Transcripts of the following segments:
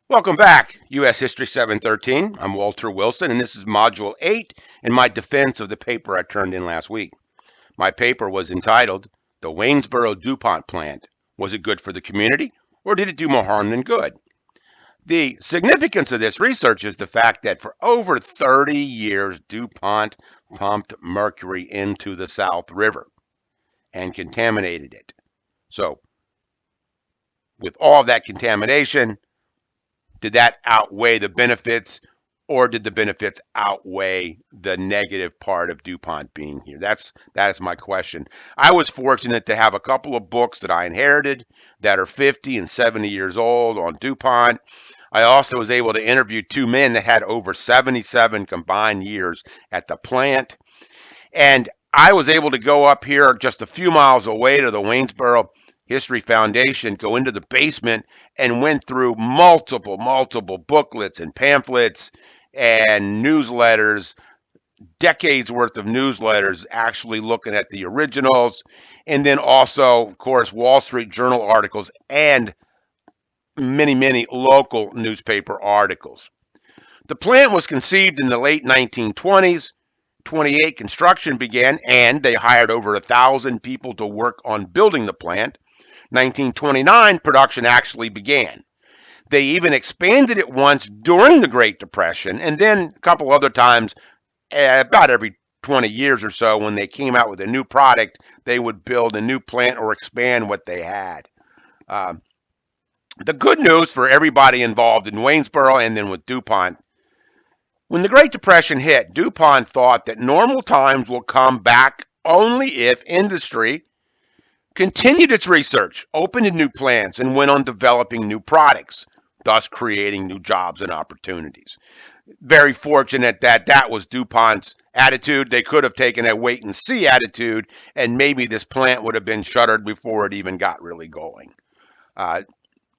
Welcome back, U.S. History 713. I'm Walter Wilson, and this is Module 8 in my defense of the paper I turned in last week. My paper was entitled, The Waynesboro DuPont Plant. Was it good for the community, or did it do more harm than good? The significance of this research is the fact that for over 30 years, DuPont pumped mercury into the South River and contaminated it. So, with all of that contamination, did that outweigh the benefits, or did the benefits outweigh the negative part of DuPont being here? That is my question. I was fortunate to have a couple of books that I inherited that are 50 and 70 years old on DuPont. I also was able to interview two men that had over 77 combined years at the plant. And I was able to go up here just a few miles away to the Waynesboro History Foundation, go into the basement, and went through multiple booklets and pamphlets and newsletters, decades worth of newsletters, actually looking at the originals, and then also, of course, Wall Street Journal articles and many local newspaper articles. The plant was conceived in the late 1920s. 28 construction began, and they hired over 1,000 people to work on building the plant. 1929, production actually began. They even expanded it once during the Great Depression, and then a couple other times, about every 20 years or so, when they came out with a new product, they would build a new plant or expand what they had. The good news for everybody involved in Waynesboro and then with DuPont, when the Great Depression hit, DuPont thought that normal times will come back only if industry continued its research, opened new plants, and went on developing new products, thus creating new jobs and opportunities. Very fortunate that that was DuPont's attitude. They could have taken a wait and see attitude, and maybe this plant would have been shuttered before it even got really going.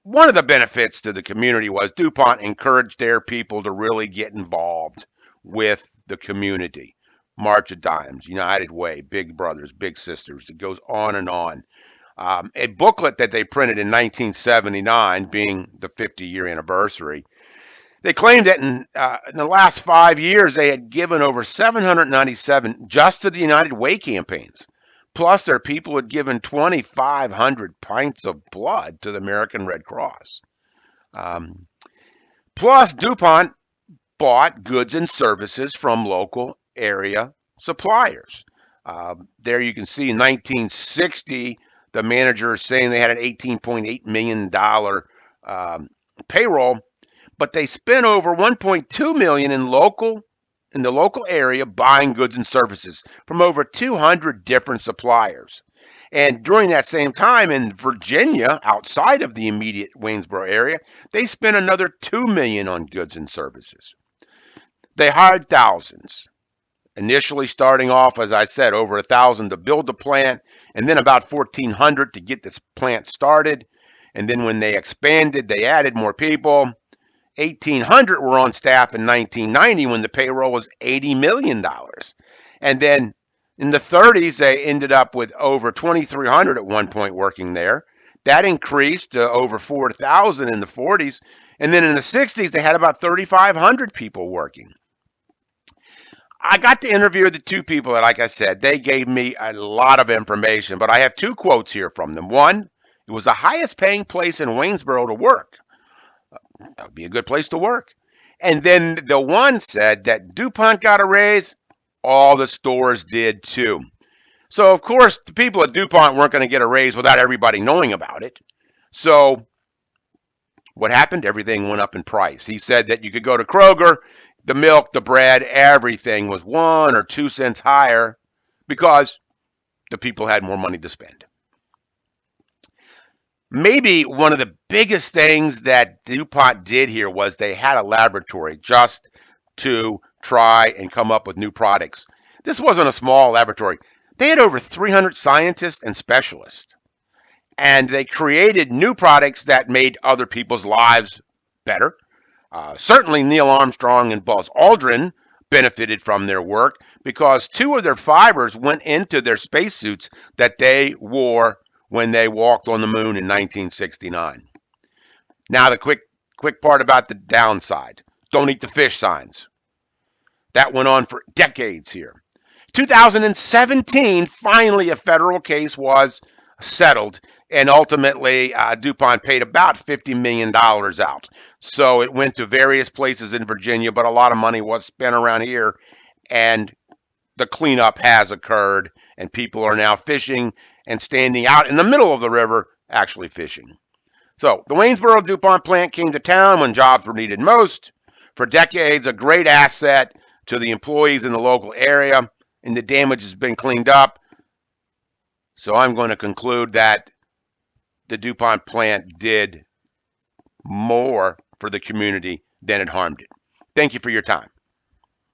One of the benefits to the community was DuPont encouraged their people to really get involved with the community. March of Dimes, United Way, Big Brothers, Big Sisters. It goes on and on. A booklet that they printed in 1979, being the 50-year anniversary, they claimed that in the last 5 years they had given over 797 just to the United Way campaigns. Plus, their people had given 2,500 pints of blood to the American Red Cross. Plus, DuPont bought goods and services from local area suppliers. There you can see in 1960, the manager is saying they had an $18.8 million payroll, but they spent over $1.2 million in the local area buying goods and services from over 200 different suppliers. And during that same time in Virginia, outside of the immediate Waynesboro area, they spent another $2 million on goods and services. They hired thousands. Initially starting off, as I said, over 1,000 to build the plant, and then about 1,400 to get this plant started. And then when they expanded, they added more people. 1,800 were on staff in 1990 when the payroll was $80 million. And then in the 30s, they ended up with over 2,300 at one point working there. That increased to over 4,000 in the 40s. And then in the 60s, they had about 3,500 people working. I got to interview the two people that, like I said, they gave me a lot of information, but I have two quotes here from them. One, it was the highest paying place in Waynesboro to work. That would be a good place to work. And then the one said that DuPont got a raise, all the stores did too. So, of course, the people at DuPont weren't going to get a raise without everybody knowing about it. So, what happened? Everything went up in price. He said that you could go to Kroger, the milk, the bread, everything was 1 or 2 cents higher because the people had more money to spend. Maybe one of the biggest things that DuPont did here was they had a laboratory just to try and come up with new products. This wasn't a small laboratory. They had over 300 scientists and specialists, and they created new products that made other people's lives better. Certainly Neil Armstrong and Buzz Aldrin benefited from their work because 2 of their fibers went into their spacesuits that they wore when they walked on the moon in 1969. Now the quick part about the downside. Don't eat the fish signs. That went on for decades here. 2017, finally a federal case was settled, and ultimately DuPont paid about $50 million out. So it went to various places in Virginia, but a lot of money was spent around here, and the cleanup has occurred, and people are now fishing and standing out in the middle of the river actually fishing. So the Waynesboro DuPont plant came to town when jobs were needed most. For decades, a great asset to the employees in the local area, and the damage has been cleaned up. So I'm going to conclude that the DuPont plant did more for the community than it harmed it. Thank you for your time.